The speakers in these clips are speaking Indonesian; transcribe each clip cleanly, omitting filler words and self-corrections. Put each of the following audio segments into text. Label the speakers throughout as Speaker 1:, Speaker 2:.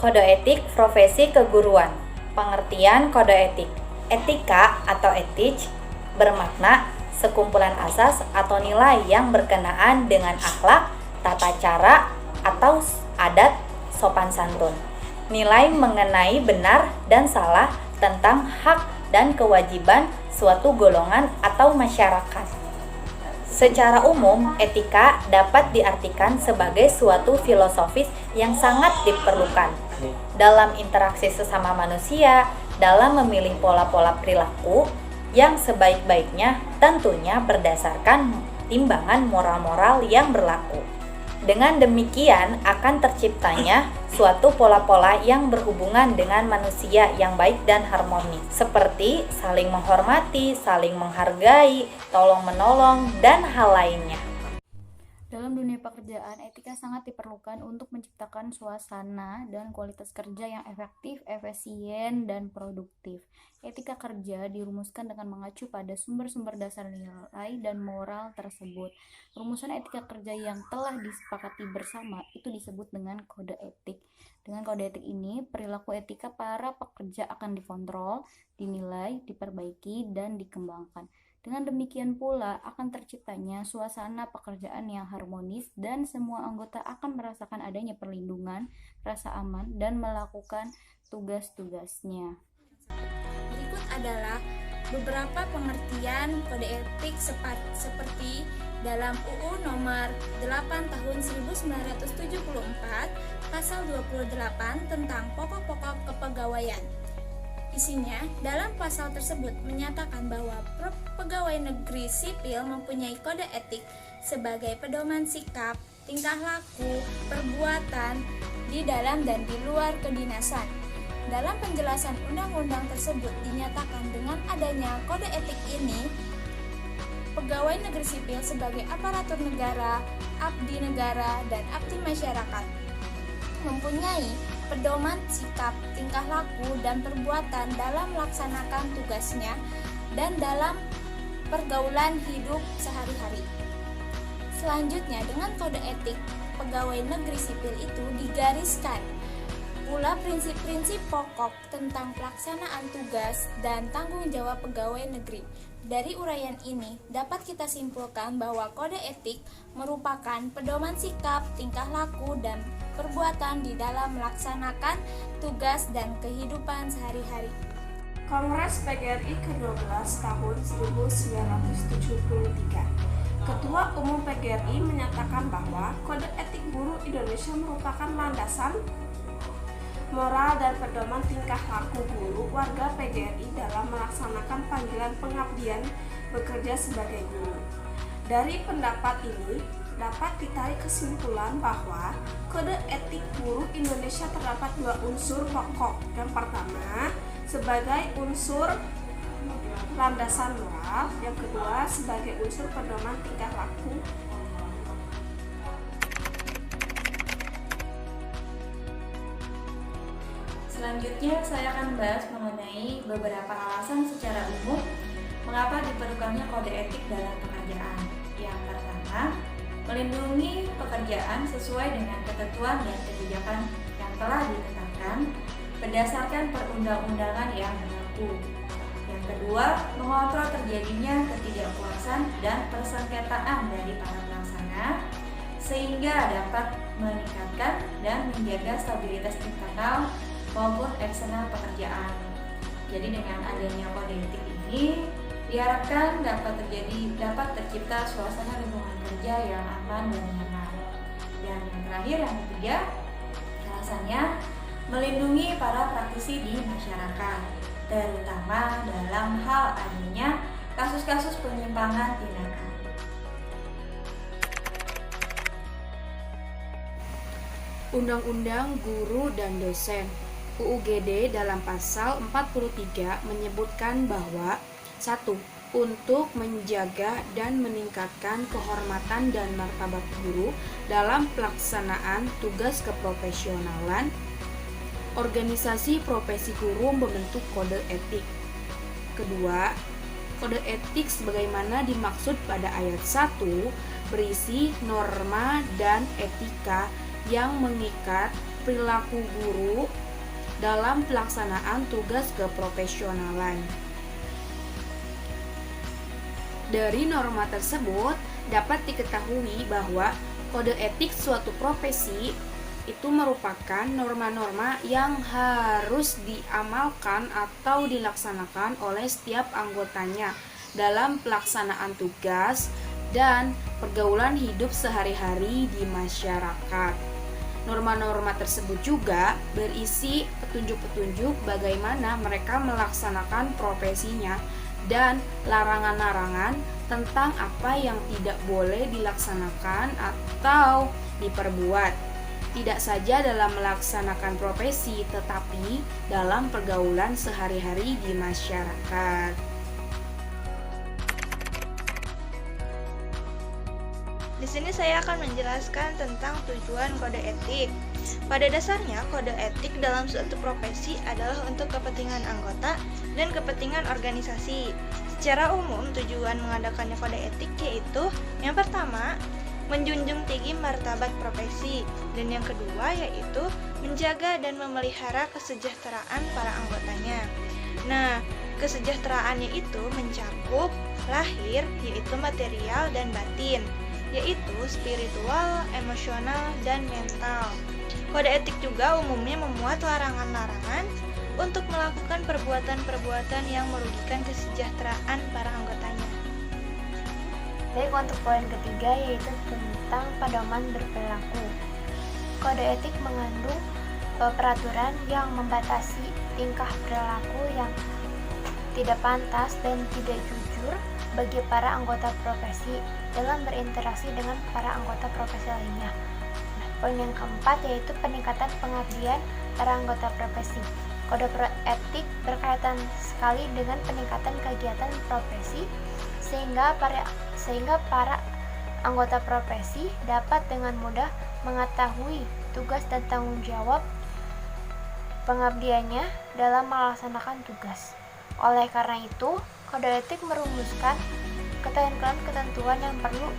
Speaker 1: Kode etik profesi keguruan. Pengertian kode etik. Etika atau etik bermakna sekumpulan asas atau nilai yang berkenaan dengan akhlak, tata cara, atau adat sopan santun. Nilai mengenai benar dan salah tentang hak dan kewajiban suatu golongan atau masyarakat. Secara umum, etika dapat diartikan sebagai suatu filosofis yang sangat diperlukan dalam interaksi sesama manusia, dalam memilih pola-pola perilaku yang sebaik-baiknya tentunya berdasarkan timbangan moral-moral yang berlaku. Dengan demikian akan terciptanya suatu pola-pola yang berhubungan dengan manusia yang baik dan harmonis, seperti saling menghormati, saling menghargai, tolong-menolong, dan hal lainnya.
Speaker 2: Dalam dunia pekerjaan, etika sangat diperlukan untuk menciptakan suasana dan kualitas kerja yang efektif, efisien, dan produktif. Etika kerja dirumuskan dengan mengacu pada sumber-sumber dasar nilai dan moral tersebut. Rumusan etika kerja yang telah disepakati bersama itu disebut dengan kode etik. Dengan kode etik ini, perilaku etika para pekerja akan dikontrol, dinilai, diperbaiki, dan dikembangkan. Dengan demikian pula akan terciptanya suasana pekerjaan yang harmonis dan semua anggota akan merasakan adanya perlindungan, rasa aman, dan melakukan tugas-tugasnya.
Speaker 3: Berikut adalah beberapa pengertian kode etik seperti dalam UU nomor 8 tahun 1974 pasal 28 tentang pokok-pokok kepegawaian. Isinya, dalam pasal tersebut menyatakan bahwa pegawai negeri sipil mempunyai kode etik sebagai pedoman sikap, tingkah laku, perbuatan di dalam dan di luar kedinasan. Dalam penjelasan undang-undang tersebut dinyatakan dengan adanya kode etik ini, pegawai negeri sipil sebagai aparatur negara, abdi negara, dan abdi masyarakat mempunyai pedoman sikap, tingkah laku, dan perbuatan dalam melaksanakan tugasnya dan dalam pergaulan hidup sehari-hari. Selanjutnya, dengan kode etik pegawai negeri sipil itu digariskan pula prinsip-prinsip pokok tentang pelaksanaan tugas dan tanggung jawab pegawai negeri. Dari uraian ini, dapat kita simpulkan bahwa kode etik merupakan pedoman sikap, tingkah laku, dan perbuatan di dalam melaksanakan tugas dan kehidupan sehari-hari.
Speaker 4: Kongres PGRI ke-12 tahun 1973. Ketua Umum PGRI menyatakan bahwa Kode Etik Guru Indonesia merupakan landasan moral dan pedoman tingkah laku guru warga PGRI dalam melaksanakan panggilan pengabdian bekerja sebagai guru. Dari pendapat ini, dapat ditarik kesimpulan bahwa Kode Etik Guru Indonesia terdapat dua unsur pokok. Yang pertama, sebagai unsur landasan moral, yang kedua sebagai unsur pedoman tingkah laku.
Speaker 1: Selanjutnya saya akan bahas mengenai beberapa alasan secara umum mengapa diperlukannya kode etik dalam pekerjaan. Yang pertama, melindungi pekerjaan sesuai dengan ketentuan dan kebijakan yang telah ditetapkan berdasarkan perundang-undangan yang berlaku. Yang kedua, mengontrol terjadinya ketidakpuasan dan persengketaan dari para pelaksana sehingga dapat meningkatkan dan menjaga stabilitas internal maupun eksternal pekerjaan. Jadi dengan adanya kode etik ini diharapkan dapat tercipta suasana lingkungan kerja yang aman dan nyaman. Dan yang terakhir, yang ketiga, alasannya melindungi para praktisi di masyarakat, terutama dalam hal adanya kasus-kasus penyimpangan tindakan.
Speaker 4: Undang-Undang Guru dan Dosen UUGD dalam pasal 43 menyebutkan bahwa 1. Untuk menjaga dan meningkatkan kehormatan dan martabat guru dalam pelaksanaan tugas keprofesionalan, organisasi profesi guru membentuk kode etik. Kedua, kode etik sebagaimana dimaksud pada ayat 1 berisi norma dan etika yang mengikat perilaku guru dalam pelaksanaan tugas keprofesionalan. Dari norma tersebut dapat diketahui bahwa kode etik suatu profesi itu merupakan norma-norma yang harus diamalkan atau dilaksanakan oleh setiap anggotanya dalam pelaksanaan tugas dan pergaulan hidup sehari-hari di masyarakat. Norma-norma tersebut juga berisi petunjuk-petunjuk bagaimana mereka melaksanakan profesinya dan larangan-larangan tentang apa yang tidak boleh dilaksanakan atau diperbuat. Tidak saja dalam melaksanakan profesi, tetapi dalam pergaulan sehari-hari di masyarakat.
Speaker 5: Di sini saya akan menjelaskan tentang tujuan kode etik. Pada dasarnya, kode etik dalam suatu profesi adalah untuk kepentingan anggota dan kepentingan organisasi. Secara umum, tujuan mengadakannya kode etik yaitu yang pertama, menjunjung tinggi martabat profesi, dan yang kedua yaitu menjaga dan memelihara kesejahteraan para anggotanya. Nah, kesejahteraannya itu mencakup lahir, yaitu material dan batin, yaitu spiritual, emosional, dan mental. Kode etik juga umumnya memuat larangan-larangan untuk melakukan perbuatan-perbuatan yang merugikan kesejahteraan para anggotanya.
Speaker 6: Baik, untuk poin ketiga yaitu tentang pedoman berperilaku. Kode etik mengandung peraturan yang membatasi tingkah perilaku yang tidak pantas dan tidak jujur bagi para anggota profesi dalam berinteraksi dengan para anggota profesi lainnya. Poin yang keempat yaitu peningkatan pengabdian para anggota profesi. Kode etik berkaitan sekali dengan peningkatan kegiatan profesi sehingga para anggota profesi dapat dengan mudah mengetahui tugas dan tanggung jawab pengabdiannya dalam melaksanakan tugas. Oleh karena itu, kode etik merumuskan ketentuan-ketentuan yang perlu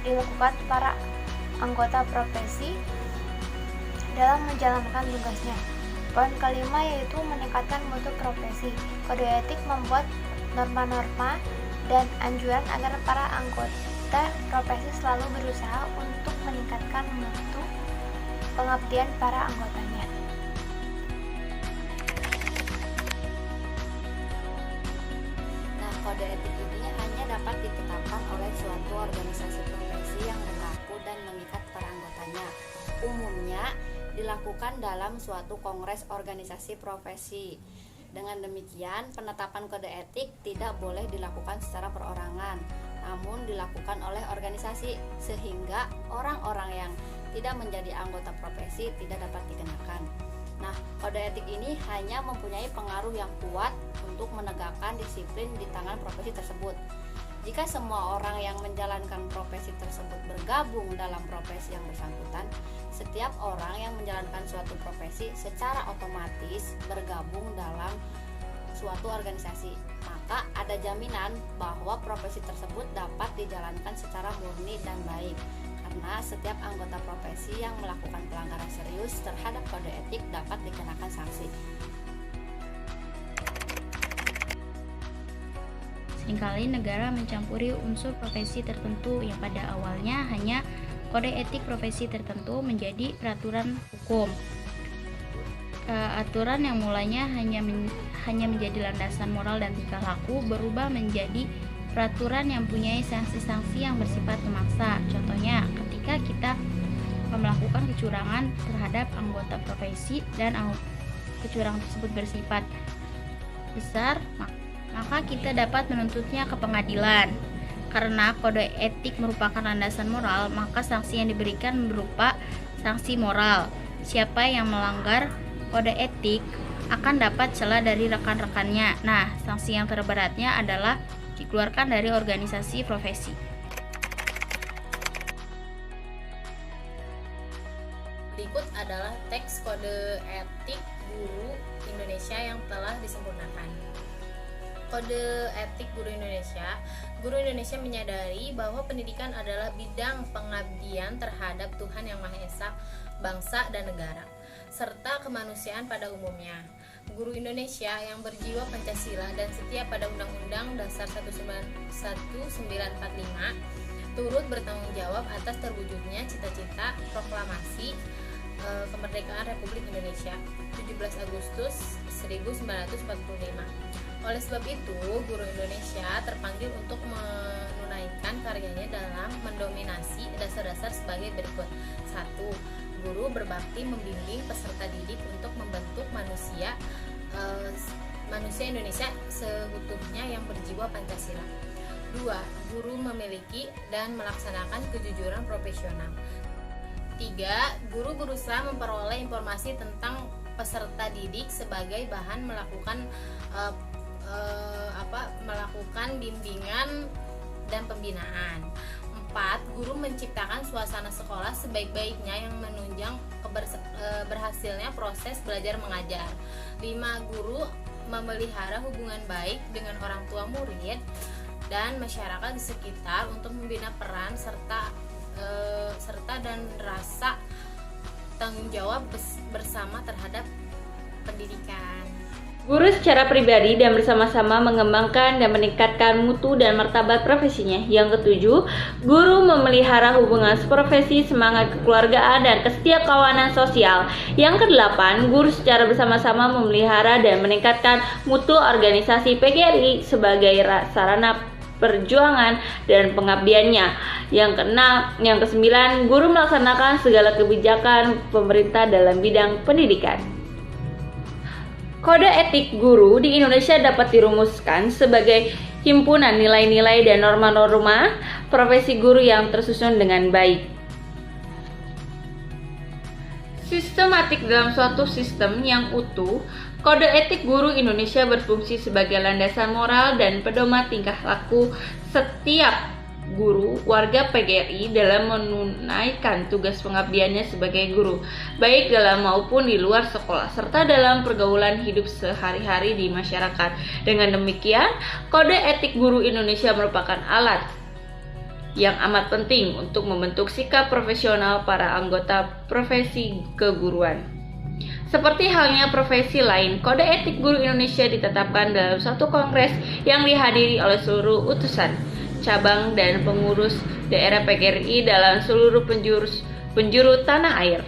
Speaker 6: dilakukan para anggota profesi dalam menjalankan tugasnya. Poin kelima yaitu meningkatkan mutu profesi. Kode etik membuat norma-norma dan anjuran agar para anggota profesi selalu berusaha untuk meningkatkan mutu pengabdian para anggotanya.
Speaker 1: Nah, kode etik ini hanya dapat ditetapkan oleh suatu organisasi profesi yang berlaku dan mengikat para anggotanya. Umumnya dilakukan dalam suatu kongres organisasi profesi. Dengan demikian, penetapan kode etik tidak boleh dilakukan secara perorangan, namun dilakukan oleh organisasi, sehingga orang-orang yang tidak menjadi anggota profesi tidak dapat dikenakan. Nah, kode etik ini hanya mempunyai pengaruh yang kuat untuk menegakkan disiplin di tangan profesi tersebut. Jika semua orang yang menjalankan profesi tersebut bergabung dalam profesi yang bersangkutan, setiap orang yang menjalankan suatu profesi secara otomatis bergabung dalam suatu organisasi, maka ada jaminan bahwa profesi tersebut dapat dijalankan secara murni dan baik, karena setiap anggota profesi yang melakukan pelanggaran serius terhadap kode etik dapat dikenakan sanksi.
Speaker 2: Seringkali negara mencampuri unsur profesi tertentu yang pada awalnya hanya kode etik profesi tertentu menjadi peraturan hukum. Aturan yang mulanya hanya menjadi landasan moral dan tingkah laku berubah menjadi peraturan yang mempunyai sanksi-sanksi yang bersifat memaksa. Contohnya, ketika kita melakukan kecurangan terhadap anggota profesi dan kecurangan tersebut bersifat besar, maka kita dapat menuntutnya ke pengadilan. Karena kode etik merupakan landasan moral, maka sanksi yang diberikan berupa sanksi moral. Siapa yang melanggar kode etik akan dapat celah dari rekan-rekannya. Nah, sanksi yang terberatnya adalah dikeluarkan dari organisasi profesi.
Speaker 7: Berikut adalah teks kode etik guru Indonesia yang telah disempurnakan. Kode Etik Guru Indonesia. Guru Indonesia menyadari bahwa pendidikan adalah bidang pengabdian terhadap Tuhan Yang Maha Esa, bangsa dan negara, serta kemanusiaan pada umumnya. Guru Indonesia yang berjiwa Pancasila dan setia pada Undang-Undang Dasar 1945 turut bertanggung jawab atas terwujudnya cita-cita proklamasi kemerdekaan Republik Indonesia 17 Agustus 1945. Oleh sebab itu, Guru Indonesia terpanggil untuk menunaikan karyanya dalam mendominasi dasar-dasar sebagai berikut. 1. Guru berbakti membimbing peserta didik untuk membentuk manusia Indonesia seutuhnya yang berjiwa Pancasila. 2. Guru memiliki dan melaksanakan kejujuran profesional. 3. Guru berusaha memperoleh informasi tentang peserta didik sebagai bahan melakukan bimbingan dan pembinaan. 4. Guru menciptakan suasana sekolah sebaik-baiknya yang menunjang berhasilnya proses belajar mengajar. 5. Guru memelihara hubungan baik dengan orang tua murid dan masyarakat di sekitar untuk membina peran serta dan rasa tanggung jawab bersama terhadap pendidikan.
Speaker 8: Guru secara pribadi dan bersama-sama mengembangkan dan meningkatkan mutu dan martabat profesinya. Yang ketujuh, guru memelihara hubungan seprofesi, semangat kekeluargaan, dan kesetiakawanan sosial. Yang kedelapan, guru secara bersama-sama memelihara dan meningkatkan mutu organisasi PGRI sebagai sarana perjuangan dan pengabdiannya. Yang kesembilan, guru melaksanakan segala kebijakan pemerintah dalam bidang pendidikan. Kode etik guru di Indonesia dapat dirumuskan sebagai himpunan nilai-nilai dan norma-norma profesi guru yang tersusun dengan baik. Sistematik dalam suatu sistem yang utuh, Kode Etik Guru Indonesia berfungsi sebagai landasan moral dan pedoman tingkah laku setiap guru warga PGRI dalam menunaikan tugas pengabdiannya sebagai guru, baik dalam maupun di luar sekolah, serta dalam pergaulan hidup sehari-hari di masyarakat. Dengan demikian, Kode Etik Guru Indonesia merupakan alat yang amat penting untuk membentuk sikap profesional para anggota profesi keguruan. Seperti halnya profesi lain, Kode Etik Guru Indonesia ditetapkan dalam suatu kongres yang dihadiri oleh seluruh utusan, cabang, dan pengurus daerah PGRI dalam seluruh penjuru tanah air.